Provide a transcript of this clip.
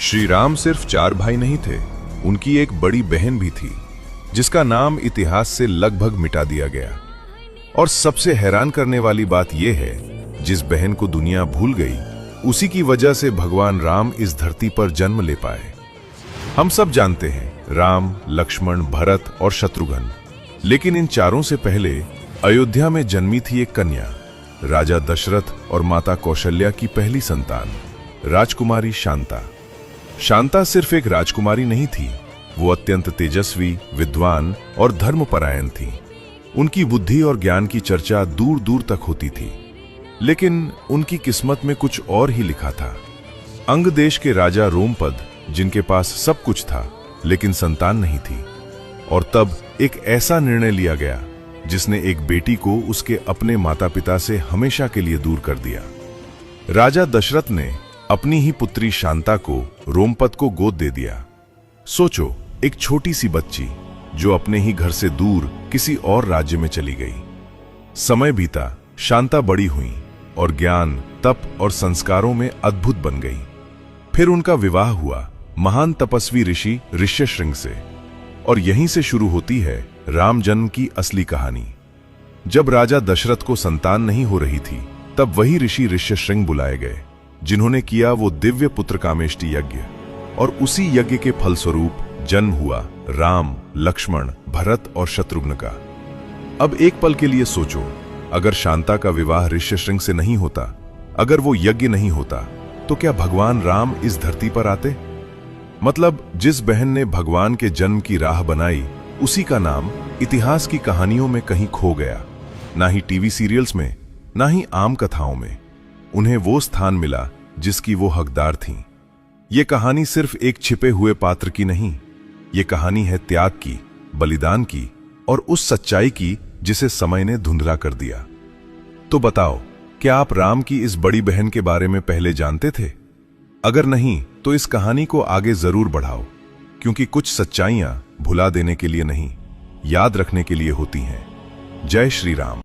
श्री राम सिर्फ 4 भाई नहीं थे, उनकी एक बड़ी बहन भी थी जिसका नाम इतिहास से लगभग मिटा दिया गया। और सबसे हैरान करने वाली बात यह है, जिस बहन को दुनिया भूल गई उसी की वजह से भगवान राम इस धरती पर जन्म ले पाए। हम सब जानते हैं राम, लक्ष्मण, भरत और शत्रुघ्न, लेकिन इन चारों से पहले अयोध्या में जन्मी थी एक कन्या, राजा दशरथ और माता कौशल्या की पहली संतान, राजकुमारी शांता। शांता सिर्फ एक राजकुमारी नहीं थी, वो अत्यंत तेजस्वी, विद्वान और धर्मपरायण थी। उनकी बुद्धि और ज्ञान की चर्चा दूर दूर तक होती थी, लेकिन उनकी किस्मत में कुछ और ही लिखा था। अंग देश के राजा रोमपद, जिनके पास सब कुछ था लेकिन संतान नहीं थी, और तब एक ऐसा निर्णय लिया गया जिसने एक बेटी को उसके अपने माता पिता से हमेशा के लिए दूर कर दिया। राजा दशरथ ने अपनी ही पुत्री शांता को रोमपद को गोद दे दिया। सोचो, एक छोटी सी बच्ची जो अपने ही घर से दूर किसी और राज्य में चली गई। समय बीता, शांता बड़ी हुई और ज्ञान, तप और संस्कारों में अद्भुत बन गई। फिर उनका विवाह हुआ महान तपस्वी ऋषि ऋष्यशृंग से, और यहीं से शुरू होती है राम जन्म की असली कहानी। जब राजा दशरथ को संतान नहीं हो रही थी, तब वही ऋषि ऋष्यशृंग बुलाए गए, जिन्होंने किया वो दिव्य पुत्र कामेष्टि यज्ञ, और उसी यज्ञ के फलस्वरूप जन्म हुआ राम, लक्ष्मण, भरत और शत्रुघ्न का। अब एक पल के लिए सोचो, अगर शांता का विवाह ऋष्यशृंग से नहीं होता, अगर वो यज्ञ नहीं होता, तो क्या भगवान राम इस धरती पर आते? मतलब जिस बहन ने भगवान के जन्म की राह बनाई, उसी का नाम इतिहास की कहानियों में कहीं खो गया। ना ही टीवी सीरियल्स में, ना ही आम कथाओं में उन्हें वो स्थान मिला जिसकी वो हकदार थीं। ये कहानी सिर्फ एक छिपे हुए पात्र की नहीं, ये कहानी है त्याग की, बलिदान की और उस सच्चाई की जिसे समय ने धुंधला कर दिया। तो बताओ, क्या आप राम की इस बड़ी बहन के बारे में पहले जानते थे? अगर नहीं, तो इस कहानी को आगे जरूर बढ़ाओ, क्योंकि कुछ सच्चाइयां भुला देने के लिए नहीं, याद रखने के लिए होती हैं। जय श्री राम।